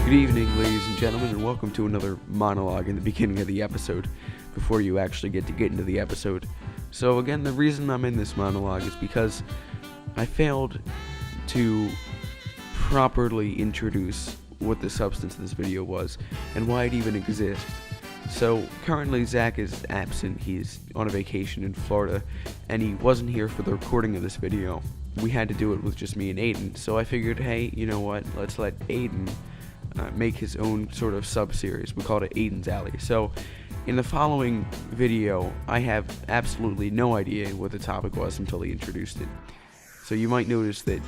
Good evening, ladies and gentlemen, and welcome to another monologue in the beginning of the episode, before you actually get into the episode. So again, the reason I'm in this monologue is because I failed to properly introduce what the substance of this video was, and why it even exists. So currently Zach is absent. He's on a vacation in Florida, and he wasn't here for the recording of this video. We had to do it with just me and Aiden, so I figured, hey, you know what, let's let Aiden make his own sort of sub-series. We called it Aiden's Alley. So in the following video, I have absolutely no idea what the topic was until he introduced it. So you might notice that,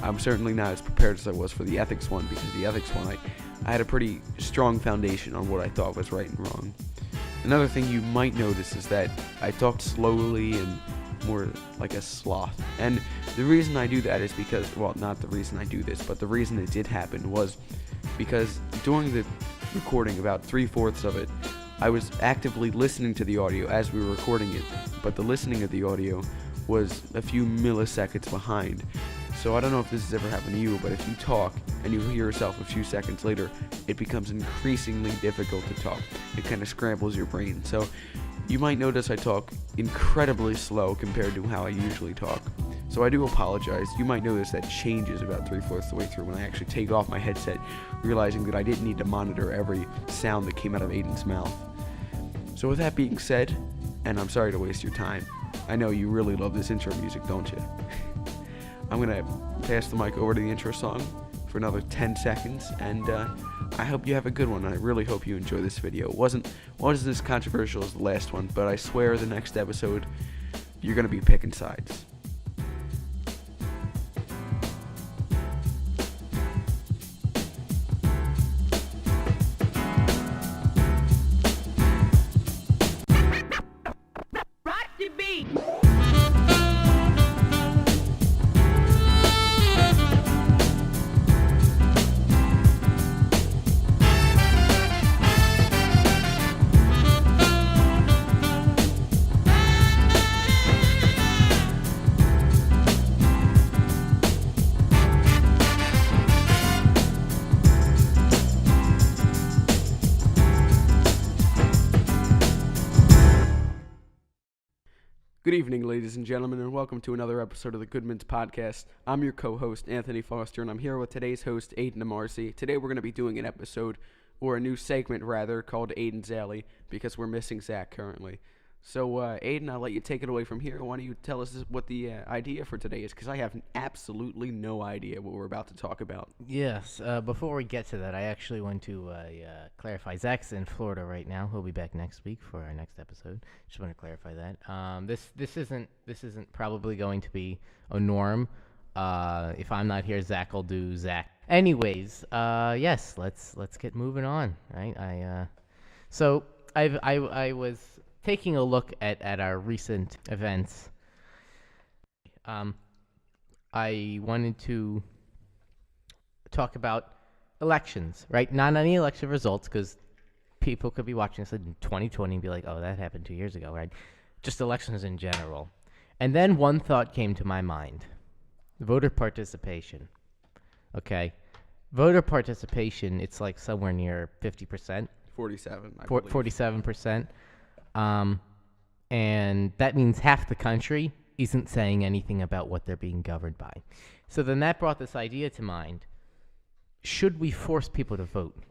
I'm certainly not as prepared as I was for the ethics one, because the ethics one, I had a pretty strong foundation on what I thought was right and wrong. Another thing you might notice is that I talked slowly and more like a sloth. And the reason I do that is because, well, not the reason I do this, but the reason it did happen was because during the recording, about 3/4 of it, I was actively listening to the audio as we were recording it, but the listening of the audio was a few milliseconds behind. So I don't know if this has ever happened to you, but if you talk and you hear yourself a few seconds later, it becomes increasingly difficult to talk. It kind of scrambles your brain. So you might notice I talk incredibly slow compared to how I usually talk. So I do apologize. You might notice that changes about 3/4 of the way through when I actually take off my headset, realizing that I didn't need to monitor every sound that came out of Aiden's mouth. So with that being said, and I'm sorry to waste your time, I know you really love this intro music, don't you? I'm going to pass the mic over to the intro song for another 10 seconds, and I hope you have a good one. I really hope you enjoy this video. It wasn't as controversial as the last one, but I swear the next episode, you're going to be picking sides. Good evening, ladies and gentlemen, and welcome to another episode of the Goodmans podcast. I'm your co-host, Anthony Foster, and I'm here with today's host, Aiden Amarcy. Today we're going to be doing an episode, or a new segment rather, called Aiden's Alley, because we're missing Zach currently. So, Aiden, I'll let you take it away from here. Why don't you tell us what the idea for today is, because I have absolutely no idea what we're about to talk about. Yes, before we get to that, I actually want to clarify. Zach's in Florida right now. He'll be back next week for our next episode. Just want to clarify that. This isn't probably going to be a norm. If I'm not here, Zach will do Zach. Anyways, yes, let's get moving on. Right? So I was taking a look at our recent events. I wanted to talk about elections, right? Not any election results, because people could be watching this in 2020 and be like, oh, that happened 2 years ago, right? Just elections in general. And then one thought came to my mind. Voter participation. Okay. Voter participation, it's like somewhere near 50%. 47, I believe. 47%. And that means half the country isn't saying anything about what they're being governed by. So then that brought this idea to mind. Should we force people to vote?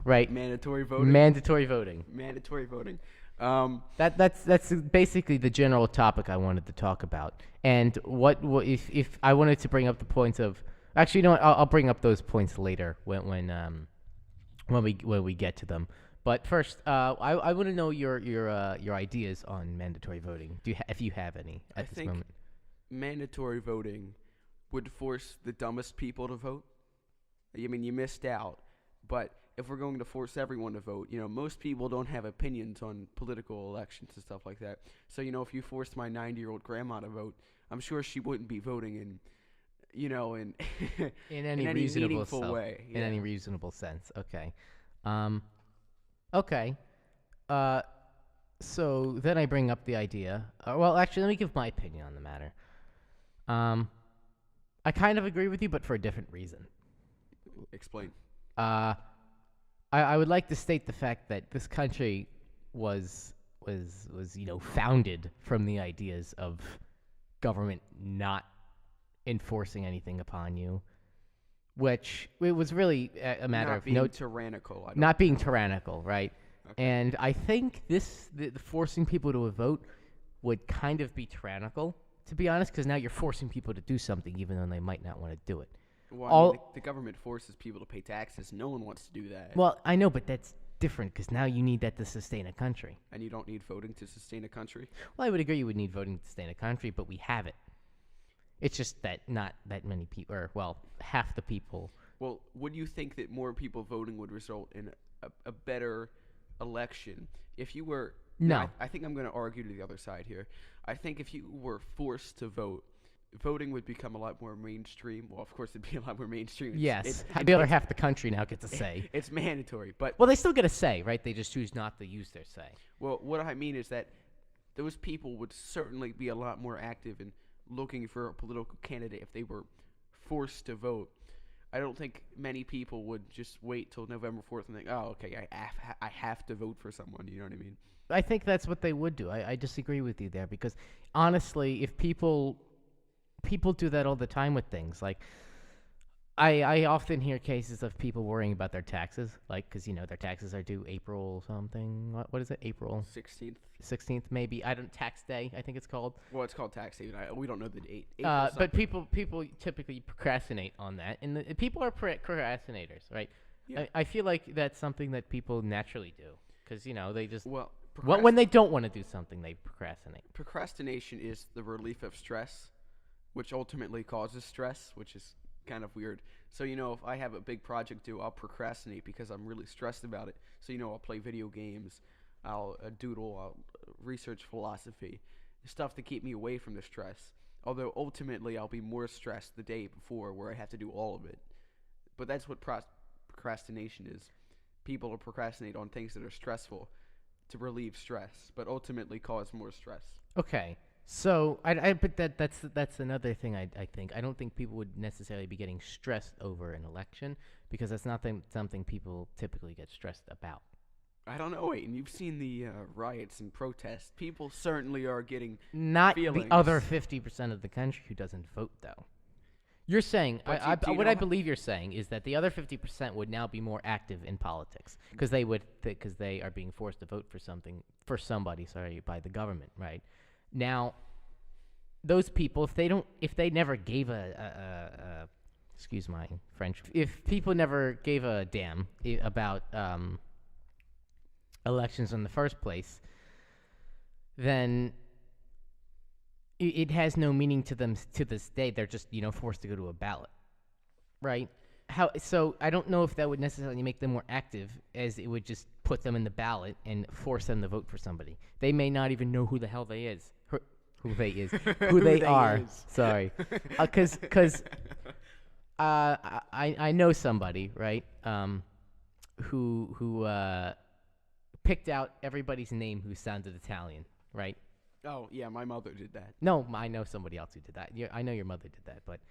Right? Mandatory voting? Mandatory voting. Mandatory voting. That's basically the general topic I wanted to talk about. And what if I wanted to bring up the points of, actually, you know what? I'll bring up those points later when we get to them. But first, I want to know your ideas on mandatory voting. If you have any at this moment? I think mandatory voting would force the dumbest people to vote. I mean, you missed out. But if we're going to force everyone to vote, most people don't have opinions on political elections and stuff like that. So, if you forced my 90-year-old grandma to vote, I'm sure she wouldn't be voting in in any meaningful way. In any reasonable sense. Okay. Okay. So then I bring up the idea. Well, actually, let me give my opinion on the matter. I kind of agree with you, but for a different reason. Explain. I would like to state the fact that this country was founded from the ideas of government not enforcing anything upon you, which it was really a matter of tyrannical. Not being tyrannical, right? Okay. And I think the forcing people to a vote would kind of be tyrannical, to be honest, because now you're forcing people to do something even though they might not want to do it. Well, the government forces people to pay taxes. No one wants to do that. Well, I know, but that's different because now you need that to sustain a country. And you don't need voting to sustain a country? Well, I would agree you would need voting to sustain a country, but we have it. It's just that not that many people, or, well, half the people. Well, would you think that more people voting would result in a better election if you were... No. I think I'm going to argue to the other side here. I think if you were forced to vote, voting would become a lot more mainstream. Well, of course, it'd be a lot more mainstream. Yes. The other half of the country now gets a say. It's mandatory, but... Well, they still get a say, right? They just choose not to use their say. Well, what I mean is that those people would certainly be a lot more active in looking for a political candidate if they were forced to vote. I don't think many people would just wait till November 4th and think, oh, okay, I have to vote for someone. You know what I mean? I think that's what they would do. I disagree with you there because, honestly, if people do that all the time with things. Like, I often hear cases of people worrying about their taxes, like, because, their taxes are due April something. What is it? April 16th, maybe. Tax day, I think it's called. Well, it's called tax day. We don't know the date. But people typically procrastinate on that, and people are procrastinators, right? Yeah. I feel like that's something that people naturally do, because they just when they don't want to do something, they procrastinate. Procrastination is the relief of stress, which ultimately causes stress, which is kind of weird. So, if I have a big project due, I'll procrastinate because I'm really stressed about it. So, I'll play video games, I'll doodle, I'll research philosophy, stuff to keep me away from the stress. Although, ultimately, I'll be more stressed the day before where I have to do all of it. But that's what procrastination is. People will procrastinate on things that are stressful to relieve stress, but ultimately cause more stress. Okay. So, but that's another thing I think. I don't think people would necessarily be getting stressed over an election because that's not something people typically get stressed about. I don't know, Aiden. You've seen the riots and protests. People certainly are getting Not feelings. The other 50% of the country who doesn't vote, though. You're saying, I believe you're saying is that the other 50% would now be more active in politics because they are being forced to vote for somebody by the government, right? Now, those people, if they never gave excuse my French, if people never gave a damn about elections in the first place, then it has no meaning to them to this day. They're just, forced to go to a ballot, right? So I don't know if that would necessarily make them more active, as it would just put them in the ballot and force them to vote for somebody. They may not even know who the hell they is. Who they are. Sorry, because I know somebody, right? Who picked out everybody's name who sounded Italian, right? Oh yeah, my mother did that. No, I know somebody else who did that. I know your mother did that, but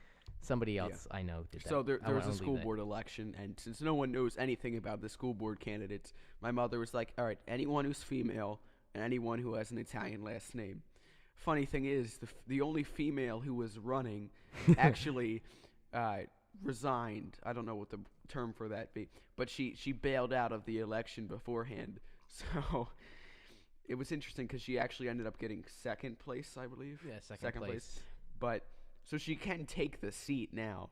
somebody else I know did that. So there was a school board election, and since no one knows anything about the school board candidates, my mother was like, all right, anyone who's female and anyone who has an Italian last name. Funny thing is, the only female who was running actually resigned. I don't know what the term for that be, but she bailed out of the election beforehand. So it was interesting because she actually ended up getting second place, I believe. Yeah, second place. But so she can take the seat now,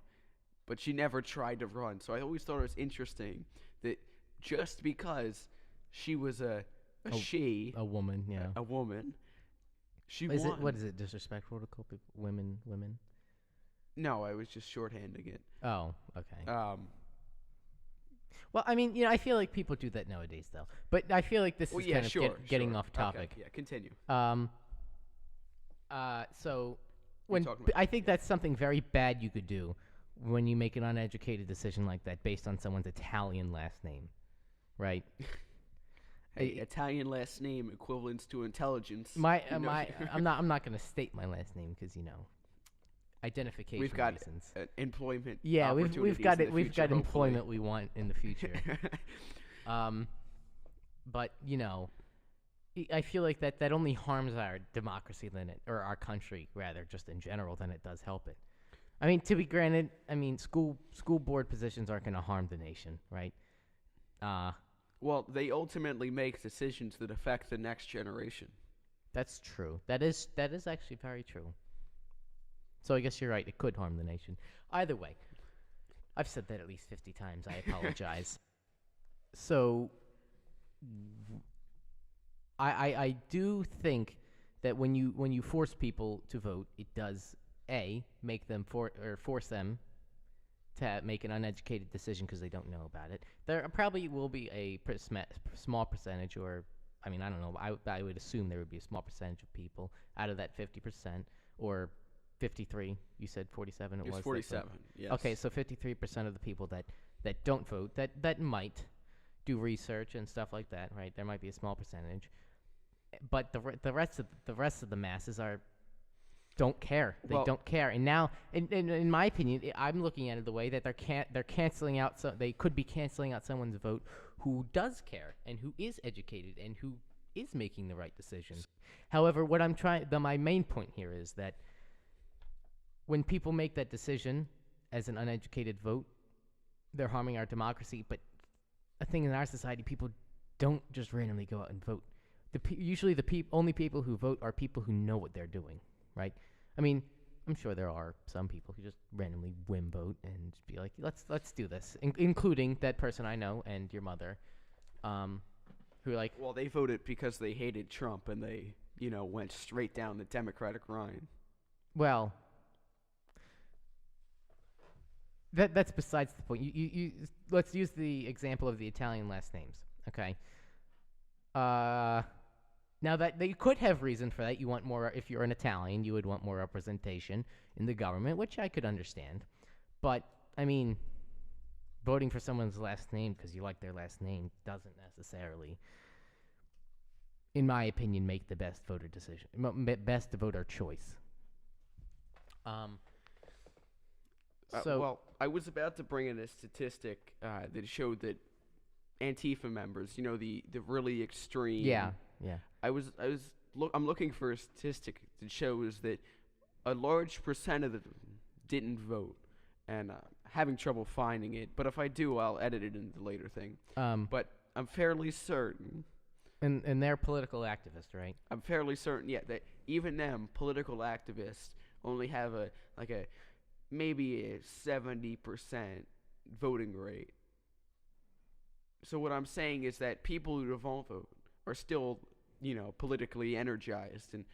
but she never tried to run. So I always thought it was interesting that just because she was a woman, yeah, a woman, she won. What is it? Disrespectful to call people women? No, I was just shorthanding it. Oh, okay. Well, I mean, I feel like people do that nowadays, though. But I feel like this is kind of getting off topic. Okay, yeah, continue. So I think that's something very bad you could do when you make an uneducated decision like that based on someone's Italian last name, right? Hey, Italian last name equivalents to intelligence. I'm not going to state my last name because identification We've got reasons. Employment. Yeah, we've got it. In the We've future, got employment hopefully. we want in the future. But I feel like that only harms our democracy or our country rather, just in general, than it does help it. I mean, to be granted, school board positions aren't going to harm the nation, right? Well, they ultimately make decisions that affect the next generation. That's true. That is actually very true. So I guess you're right. It could harm the nation. Either way, I've said that at least 50 times. I apologize. So I do think that when you force people to vote, it does make them force them to make an uneducated decision because they don't know about it. There probably will be a small percentage, or I don't know. I would assume there would be a small percentage of people out of that 50%, or 53. You said 47. It was 47. Yes. Okay, so 53% of the people that don't vote that might do research and stuff like that, right? There might be a small percentage, but the rest of the masses don't care. They don't care. And now, in my opinion, I'm looking at it the way that they're canceling out. So they could be canceling out someone's vote who does care and who is educated and who is making the right decision. However, my main point here is that when people make that decision as an uneducated vote, they're harming our democracy. But a thing in our society, people don't just randomly go out and vote. Usually the only people who vote are people who know what they're doing, right? I'm sure there are some people who just randomly whim vote and just be like, let's do this, including that person I know and your mother, who are like... Well, they voted because they hated Trump and they, went straight down the Democratic line. Well... That's besides the point. You let's use the example of the Italian last names. Okay. Now that you could have reason for that. You want more. If you're an Italian, you would want more representation in the government, which I could understand. But voting for someone's last name because you like their last name doesn't necessarily, in my opinion, make the best voter decision, best voter choice. Well, I was about to bring in a statistic that showed that Antifa members, the really extreme. Yeah. I'm looking for a statistic that shows that a large percent of them didn't vote, and having trouble finding it. But if I do, I'll edit it into the later thing. But I'm fairly certain. And they're political activists, right? I'm fairly certain, that even them political activists only have maybe a 70% voting rate. So what I'm saying is that people who don't vote are still, politically energized and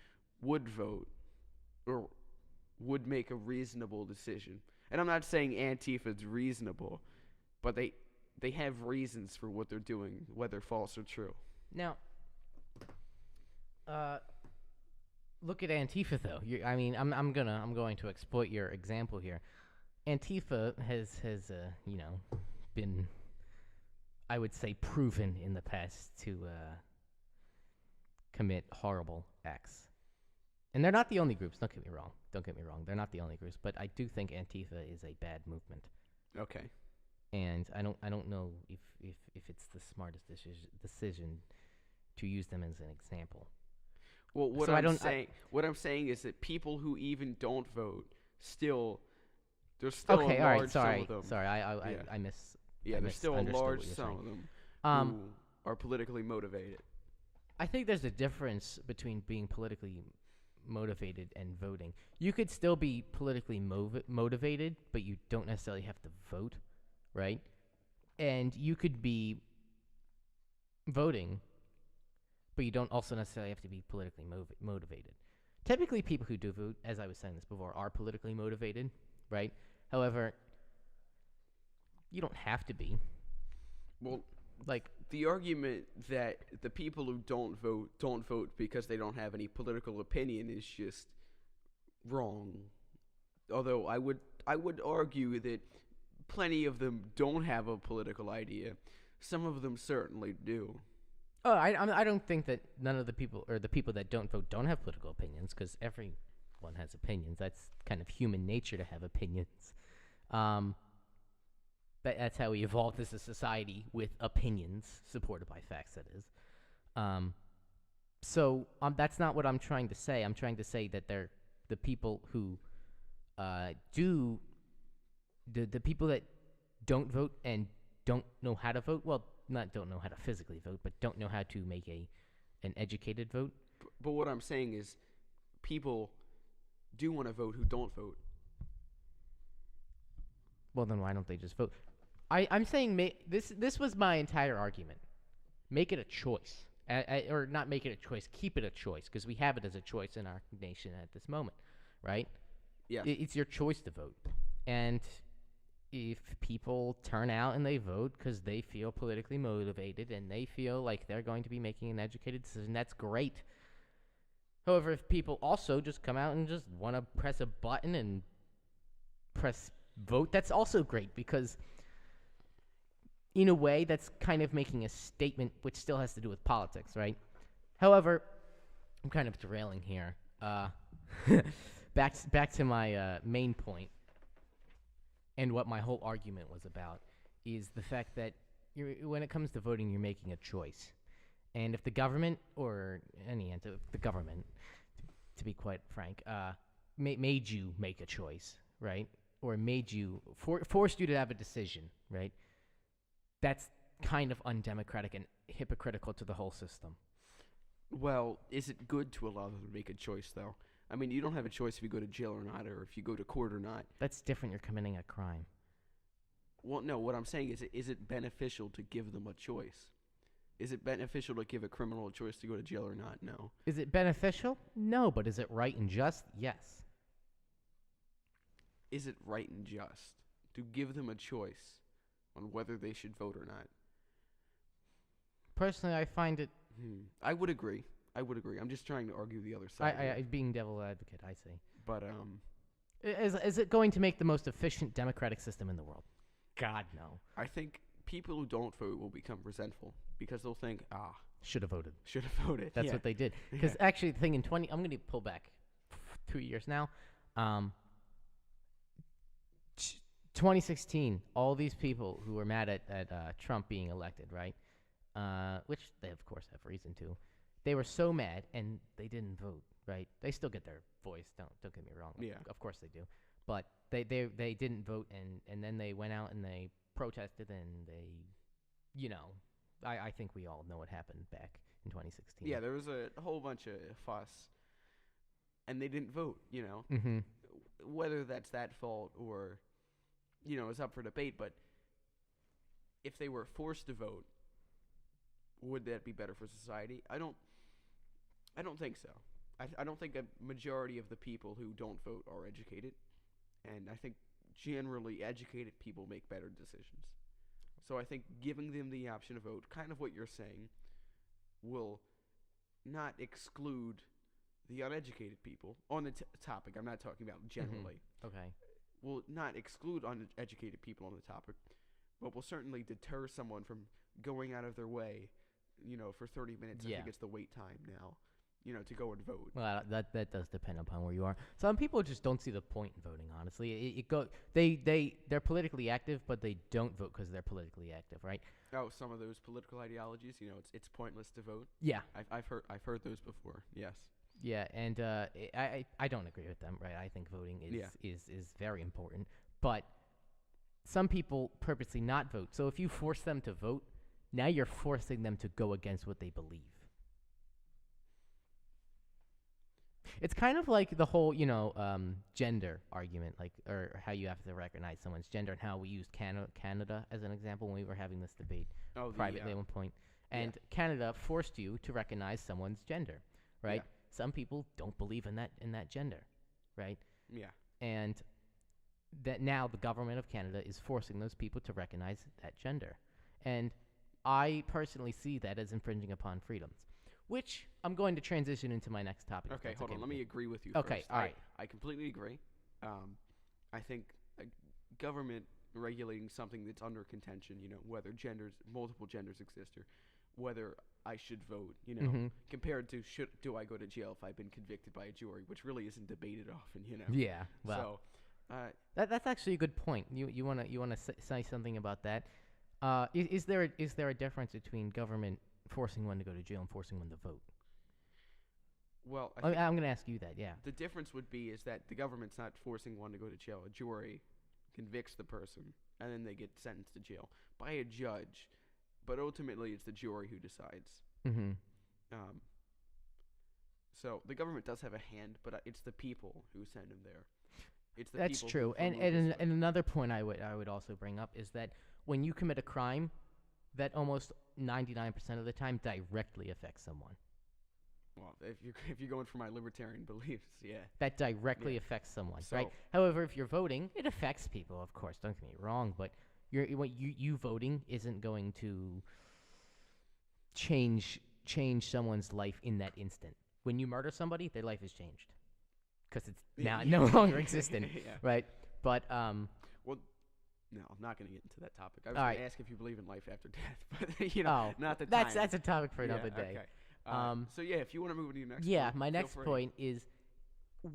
would vote or would make a reasonable decision. And I'm not saying Antifa's reasonable, but they have reasons for what they're doing, whether false or true. Now, look at Antifa though. I'm going to exploit your example here. Antifa has been, I would say, proven in the past to commit horrible acts. And they're not the only groups. Don't get me wrong. They're not the only groups, but I do think Antifa is a bad movement. Okay. And I don't know if it's the smartest decision to use them as an example. Well, what I'm saying is that people who even don't vote there's still okay, a all right, large sorry, sum of them. Sorry, I miss. Yeah, there's still a large sum of them who are politically motivated. I think there's a difference between being politically motivated and voting. You could still be politically motivated, but you don't necessarily have to vote, right? And you could be voting, but you don't also necessarily have to be politically motivated. Typically, people who do vote, as I was saying this before, are politically motivated, right? However, you don't have to be. Well, the argument that the people who don't vote because they don't have any political opinion is just wrong. Although I would argue that plenty of them don't have a political idea. Some of them certainly do. Oh, I don't think that none of the people, or the people that don't vote, don't have political opinions, because every everyone has opinions. That's kind of human nature to have opinions. That's how we evolved as a society, with opinions supported by facts, that is. So that's not what I'm trying to say. I'm trying to say that they're the people who do the people that don't vote and don't know how to vote. Well, not don't know how to physically vote, but don't know how to make an educated vote. But what I'm saying is, people do want to vote who don't vote. Well, then why don't they just vote? I'm saying this was my entire argument. Make it a choice. Or not make it a choice, keep it a choice, because we have it as a choice in our nation at this moment, right? Yeah. It's your choice to vote. And if people turn out and they vote because they feel politically motivated and they feel like they're going to be making an educated decision, that's great. However, if people also just come out and just want to press a button and press vote, that's also great, because in a way that's kind of making a statement which still has to do with politics, right? However, I'm kind of derailing here. Back to my main point, and what my whole argument was about, is the fact that when it comes to voting, you're making a choice. And if the government, or the government, to be quite frank, made you make a choice, right? Or made you, forced you to have a decision, right? That's kind of undemocratic and hypocritical to the whole system. Well, is it good to allow them to make a choice, though? I mean, you don't have a choice if you go to jail or not, or if you go to court or not. That's different. You're committing a crime. Well, no, what I'm saying is it beneficial to give them a choice? Is it beneficial to give a criminal a choice to go to jail or not? No. Is it beneficial? No, but is it right and just? Yes. Is it right and just to give them a choice on whether they should vote or not? Personally, I find it... I would agree. I'm just trying to argue the other side. Being devil advocate, I see. But, Is it going to make the most efficient democratic system in the world? God, no. I think people who don't vote will become resentful, because they'll think, should have voted. Should have voted. That's what they did. Because actually, the thing I'm going to pull back 2 years now. 2016, all these people who were mad at Trump being elected, right? Which they, of course, have reason to. They were so mad, and they didn't vote, right? They still get their voice. Don't get me wrong. Yeah. Of course they do. But they didn't vote, and then they went out and they protested, and they, I think we all know what happened back in 2016. Yeah, there was a whole bunch of fuss, and they didn't vote, Mm-hmm. Whether that's that fault or, it's up for debate, but if they were forced to vote, would that be better for society? I don't think so. I don't think a majority of the people who don't vote are educated, and I think generally educated people make better decisions. So I think giving them the option to vote, kind of what you're saying, will not exclude the uneducated people on the topic. I'm not talking about generally. Mm-hmm. Okay. Will not exclude uneducated people on the topic, but will certainly deter someone from going out of their way, for 30 minutes. Yeah. I think it's the wait time now, to go and vote. Well, that does depend upon where you are. Some people just don't see the point in voting. Honestly, they're politically active, but they don't vote because they're politically active, right? Oh, some of those political ideologies, it's pointless to vote. Yeah. I've heard those before. Yes. Yeah, and I don't agree with them, right? I think voting is very important, but some people purposely not vote. So if you force them to vote, now you're forcing them to go against what they believe. It's kind of like the whole, gender argument, or how you have to recognize someone's gender, and how we used Canada as an example when we were having this debate privately at one point. And Canada forced you to recognize someone's gender, right? Yeah. Some people don't believe in that gender, right? Yeah. And that now the government of Canada is forcing those people to recognize that gender. And I personally see that as infringing upon freedoms, which I'm going to transition into my next topic. Okay, hold on. Let me agree with you Okay, first. all right. I completely agree. I think government regulating something that's under contention, whether multiple genders exist, or whether I should vote, Mm-hmm. compared to do I go to jail if I've been convicted by a jury, which really isn't debated often, Yeah. Well, So, that's actually a good point. You wanna say something about that? Is there a difference between government forcing one to go to jail and forcing one to vote? well, I I'm think gonna ask you that. Yeah. the difference would be is that the government's not forcing one to go to jail. A jury convicts the person, and then they get sentenced to jail by a judge. But ultimately, it's the jury who decides. Mm-hmm. Um, so the government does have a hand, but it's the people who send him there. It's the That's people true. who And remove his and another point I would also bring up is that when you commit a crime, that almost 99% of the time directly affects someone. Well, if you're going for my libertarian beliefs, yeah. That directly Yeah. affects someone, So- right? However, if you're voting, it affects people, of course. Don't get me wrong, but you voting isn't going to change someone's life in that instant. When you murder somebody, their life is changed because it's now no longer existent, Yeah. right? But Well, no, I'm not going to get into that topic. I was All going to right. ask if you believe in life after death, but not the that's time. that's a topic for Yeah, another day. Okay. Um, So yeah, if you want to move into your next Yeah, point, my feel next free. point is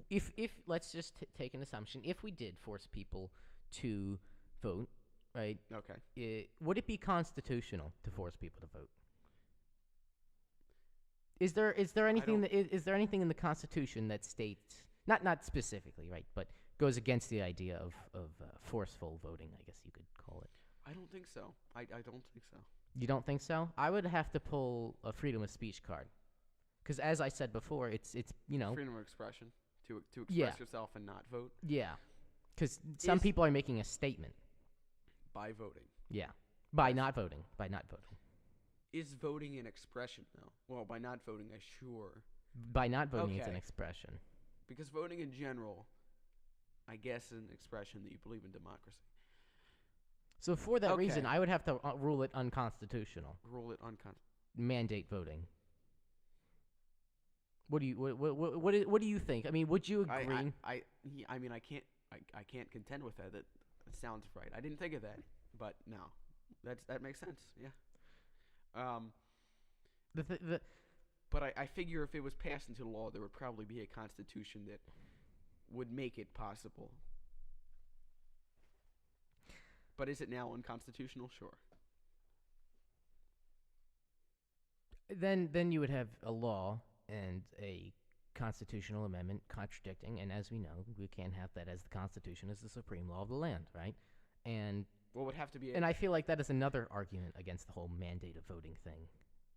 if let's just take an assumption, if we did force people to vote, right? Okay. Would it be constitutional to force people to vote? Is there anything don't- is there anything in the Constitution that states not specifically, right, but goes against the idea of forceful voting, I guess you could call it? I don't think so. I don't think so. You don't think so? I would have to pull a freedom of speech card, because as I said before, it's Freedom of expression to express Yeah. yourself and not vote yeah, because some Is- people are making a statement. by voting. Yeah, by not voting. Is voting an expression though? Well, by not voting, sure. By not voting, it's an Okay. expression. Because voting in general, I guess, is an expression that you believe in democracy. So for that reason, Okay. I would have to rule it unconstitutional. Rule it unconstitutional. Mandate voting. What do you what do you think? I mean, would you agree? I mean, I can't contend with that. That sounds right. I didn't think of that, but no, that makes sense. Yeah. The But I figure if it was passed into law, there would probably be a constitution that would make it possible. But is it now unconstitutional? Sure. then you would have a law and a constitutional amendment contradicting, and as we know, we can't have that, as the Constitution is the supreme law of the land, right? And Well, it would have to be. and I feel like that is another argument against the whole mandate of voting thing.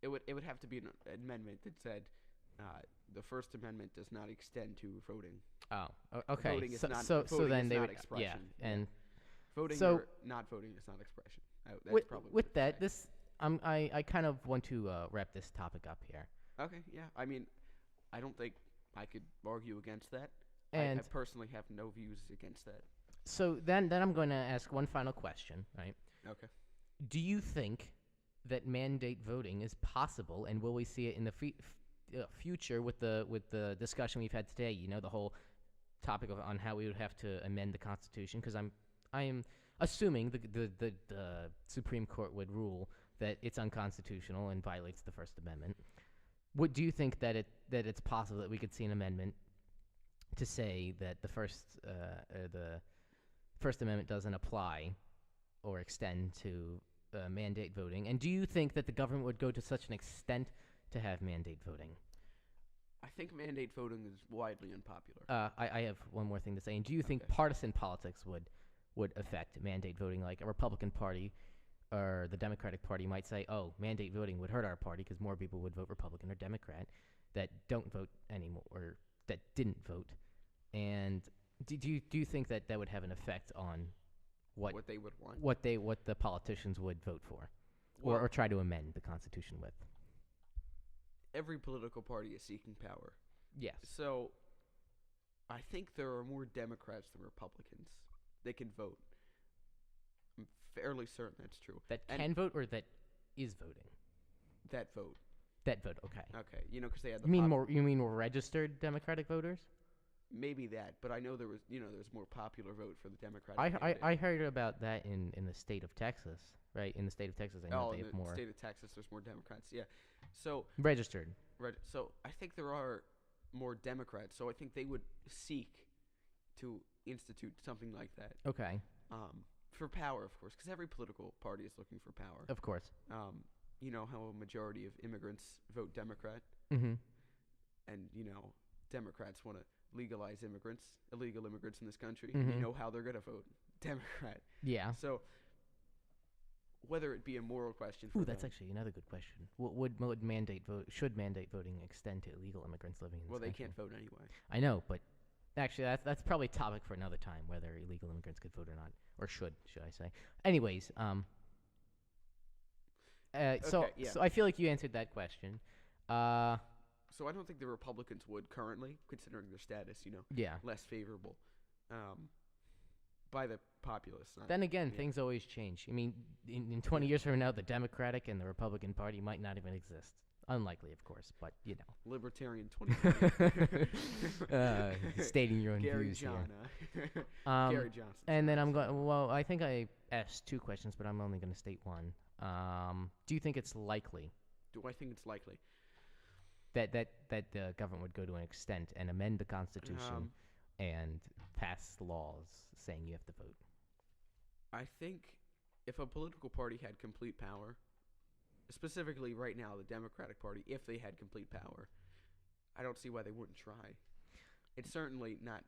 It would have to be an amendment that said the First Amendment does not extend to voting. Oh, okay. Voting is so, not. so voting then is they not would expression. yeah, and voting so- or not voting is not expression. That's with, probably with what that, it's saying. I kind of want to wrap this topic up here. Okay, yeah. I mean, I don't think I could argue against that. I And- personally have no views against that. So then I'm going to ask one final question, right? Okay. Do you think that mandate voting is possible, and will we see it in the future with the discussion we've had today? You know, the whole topic on how we would have to amend the Constitution, because I am assuming the Supreme Court would rule that it's unconstitutional and violates the First Amendment. Do you think that it's possible that we could see an amendment to say that the First Amendment doesn't apply or extend to mandate voting? And do you think that the government would go to such an extent to have mandate voting? I think mandate voting is widely unpopular. I have one more thing to say. And do you think Okay. partisan politics would affect mandate voting? Like a Republican Party or the Democratic Party might say, oh, mandate voting would hurt our party because more people would vote Republican or Democrat that don't vote anymore, or that didn't vote. And do you think that would have an effect on what they would want. what the politicians would vote for, Well- or try to amend the Constitution with? Every political party is seeking power. Yes. So I think there are more Democrats than Republicans that can vote. I'm fairly certain that's true. That And can vote or that is voting? that vote. That vote, okay. Okay, because they had the You mean more registered Democratic voters? maybe that, but I know there's more popular vote for the Democratic candidate. I heard about that in the state of Texas, right? In the state of Texas, I know they in have the more state of Texas, there's more Democrats. Yeah, so registered. so I think there are more Democrats. So I think they would seek to institute something like that. Okay. For power, of course, because every political party is looking for power. Of course. You know how a majority of immigrants vote Democrat, Mm-hmm. and Democrats want to legalize illegal immigrants in this country. Mm-hmm. You know how they're going to vote Democrat. Yeah. So whether it be a moral question for Ooh, that's them, actually another good question. Should mandate voting extend to illegal immigrants living in this well, they country? can't vote anyway. I know, but actually, that's probably a topic for another time, whether illegal immigrants could vote or not, or should I say? Anyways, so I feel like you answered that question. So I don't think the Republicans would currently, considering their status, Yeah. less favorable by the populace. Then again, things always change. I mean, in 20 years from now, the Democratic and the Republican Party might not even exist. Unlikely, of course, but Libertarian 2020. stating your own Gary views here. Gary Johnson. And then I'm going. Well, I think I asked 2 questions, but I'm only going to state one. Do you think it's likely Do I think it's likely? that the government would go to an extent and amend the Constitution and pass laws saying you have to vote? I think if a political party had complete power, specifically right now the Democratic Party, if they had complete power, I don't see why they wouldn't try. It's certainly not.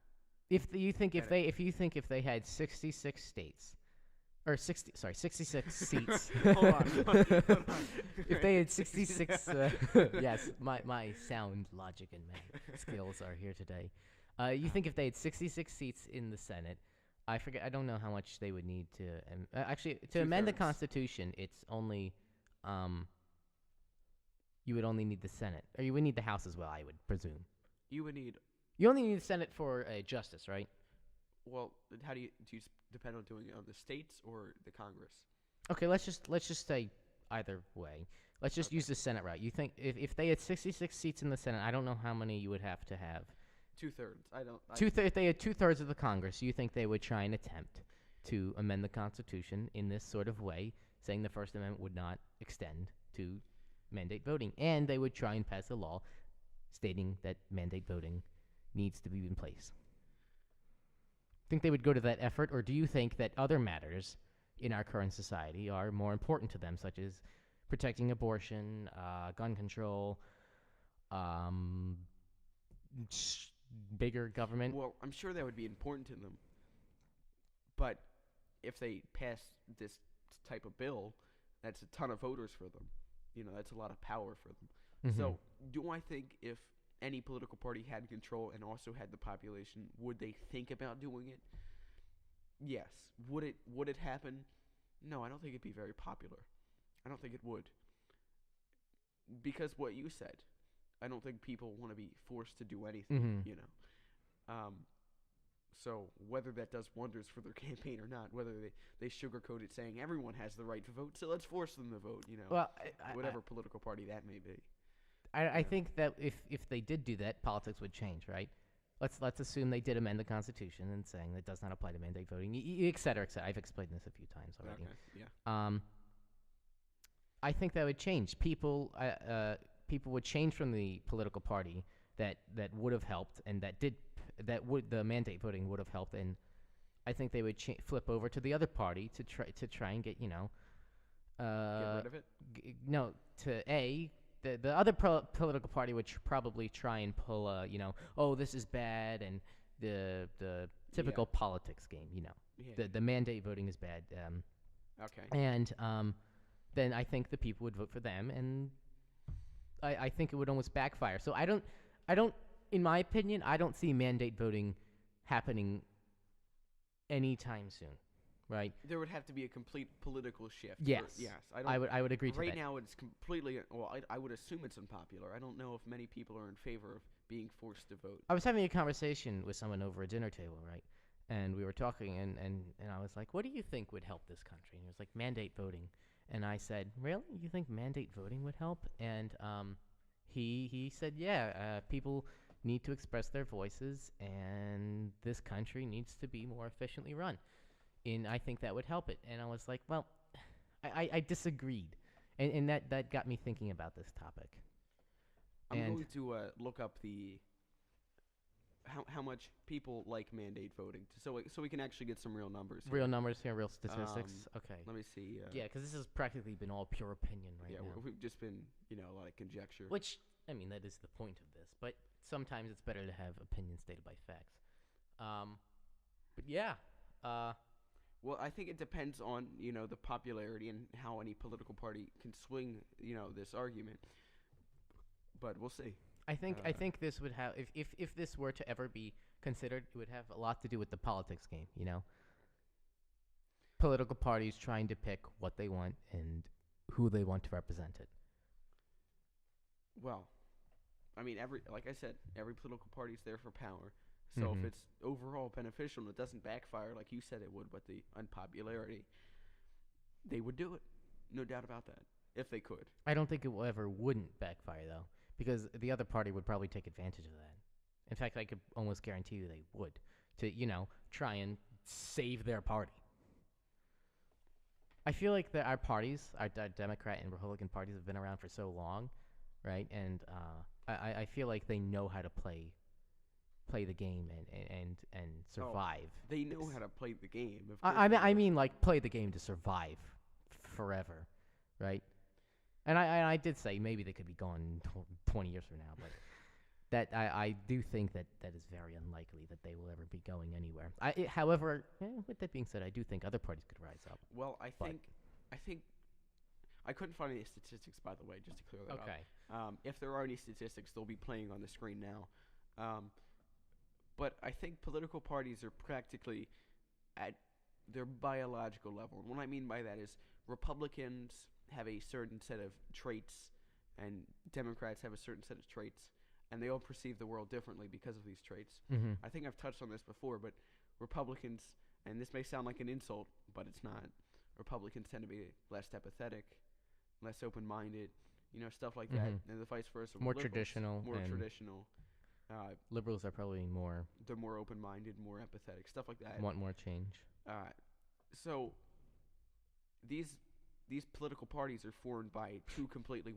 If you think if they had 66 states, or 66 seats. Hold on. If they had 66, yes, my sound, logic, and math skills are here today. You think if they had 66 seats in the Senate, I forget. I don't know how much they would need to. Actually, to amend the Constitution, it's only. You would only need the Senate, or you would need the House as well. I would presume. You would need. You only need the Senate for justice, right? Well, how do you depend on doing it on the states or the Congress? Okay, let's just say either way. Let's just use the Senate route. You think if they had 66 seats in the Senate, I don't know how many you would have to have. 2/3. If they had 2/3 of the Congress, you think they would try and attempt to amend the Constitution in this sort of way, saying the First Amendment would not extend to mandate voting, and they would try and pass a law stating that mandate voting needs to be in place? Think they would go to that effort, or do you think that other matters in our current society are more important to them, such as protecting abortion, gun control, bigger government? Well, I'm sure that would be important to them. But if they pass this type of bill, that's a ton of voters for them. That's a lot of power for them. Mm-hmm. So do I think if any political party had control and also had the population, would they think about doing it? Yes. Would it happen? No, I don't think it'd be very popular. I don't think it would. Because what you said, I don't think people want to be forced to do anything, So whether that does wonders for their campaign or not, whether they sugarcoat it saying everyone has the right to vote, so let's force them to vote, Well, whatever political party that may be. I think that if they did do that, politics would change, right? Let's assume they did amend the Constitution and saying that does not apply to mandate voting, et cetera, et cetera. I've explained this a few times already. Okay, yeah. I think that would change. People would change from the political party that would have helped and the mandate voting would have helped, and I think they would flip over to the other party to try and get get rid of it. The other political party would probably try and pull this is bad, and the typical politics game, the mandate voting is bad. Okay. And then I think the people would vote for them, and I think it would almost backfire. So I don't, in my opinion, I don't see mandate voting happening anytime soon. Right. There would have to be a complete political shift. Yes. I would agree to that. Right now, it's completely. Well, I would assume it's unpopular. I don't know if many people are in favor of being forced to vote. I was having a conversation with someone over a dinner table, right? And we were talking, and I was like, "What do you think would help this country?" And he was like, "Mandate voting." And I said, "Really? You think mandate voting would help?" And he said, "Yeah, people need to express their voices, and this country needs to be more efficiently run. And I think that would help it. And I was like, well, I disagreed. And that got me thinking about this topic. I'm going to look up how much people like mandate voting, so we can actually get some real numbers. Real numbers here, real statistics. Okay. Let me see. Yeah, because this has practically been all pure opinion right now. We've just been, a lot of conjecture. Which, I mean, that is the point of this. But sometimes it's better to have opinions stated by facts. But yeah. Well, I think it depends on, the popularity and how any political party can swing, this argument. But we'll see. I think this would have, if this were to ever be considered, it would have a lot to do with the politics game, Political parties trying to pick what they want and who they want to represent it. Well, I mean, like I said, every political party is there for power. So if it's overall beneficial and it doesn't backfire like you said it would with the unpopularity, they would do it. No doubt about that, if they could. I don't think it wouldn't backfire, though, because the other party would probably take advantage of that. In fact, I could almost guarantee you they would, to, try and save their party. I feel like our parties, our Democrat and Republican parties, have been around for so long, right? And I feel like they know how to play the game and survive. They know how to play the game. I mean, like, play the game to survive forever, right? And I did say maybe they could be gone 20 years from now, but that I do think that is very unlikely that they will ever be going anywhere. However, with that being said, I do think other parties could rise up. Well, I think I couldn't find any statistics, by the way, just to clear that up. Okay. If there are any statistics, they'll be playing on the screen now. But I think political parties are practically at their biological level. And what I mean by that is Republicans have a certain set of traits and Democrats have a certain set of traits, and they all perceive the world differently because of these traits. Mm-hmm. I think I've touched on this before, but Republicans, and this may sound like an insult, but it's not, Republicans tend to be less empathetic, less open-minded, stuff like that, and the vice versa. More traditional. Liberals are probably more... They're more open-minded, more empathetic, stuff like that. Want more change. So these political parties are formed by two completely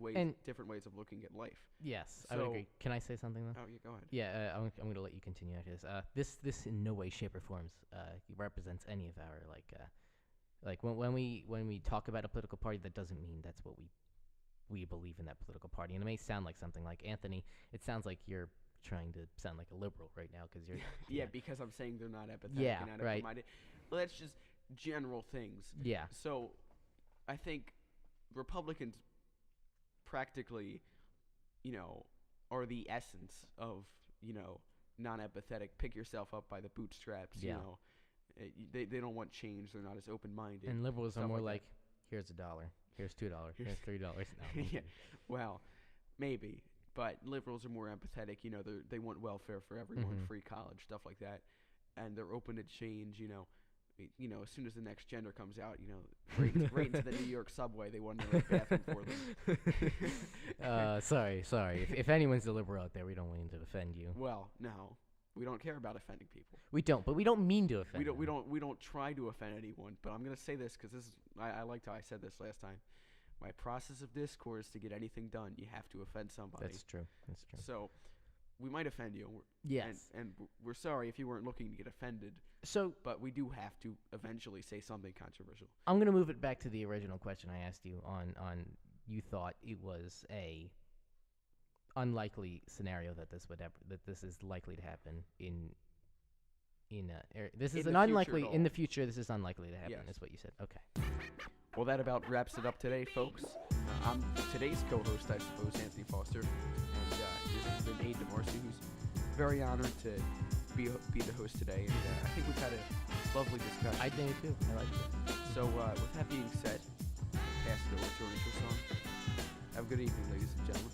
different ways of looking at life. Yes, I would agree. Can I say something, though? Oh, yeah, go ahead. Yeah, I'm going to let you continue after this. This in no way, shape, or forms represents any of our, like when we talk about a political party, that doesn't mean that's what we believe in that political party. And it may sound like something like, Anthony, it sounds like you're trying to sound like a liberal right now because you're... Yeah, because I'm saying they're not empathetic and not open-minded. Well, that's just general things. Yeah. So I think Republicans practically, are the essence of, non-empathetic, pick yourself up by the bootstraps, They don't want change. They're not as open-minded. And liberals are more like, here's $1, here's $2, here's $3. No. Yeah, well, maybe. But liberals are more empathetic. They want welfare for everyone, free college, stuff like that. And they're open to change, as soon as the next gender comes out, right into the New York subway, they want another bathroom for them. Sorry. If anyone's a liberal out there, we don't mean to offend you. Well, no. We don't care about offending people. We don't, but we don't mean to offend them. We don't try to offend anyone. But I'm gonna say this because I liked how I said this last time. My process of discourse to get anything done, you have to offend somebody. That's true. So we might offend you. Yes. And we're sorry if you weren't looking to get offended. But we do have to eventually say something controversial. I'm gonna move it back to the original question I asked you on you thought it was a unlikely scenario that this is likely to happen in the future. This is unlikely to happen. Yes. Is what you said. Okay. Well, that about wraps it up today, folks. I'm today's co-host, I suppose, Anthony Foster, and this has been Aiden DeMarcy, who's very honored to be the host today. And I think we've had a lovely discussion. I think too. I like it. So, with that being said, pass it over to our intro song. Have a good evening, ladies and gentlemen.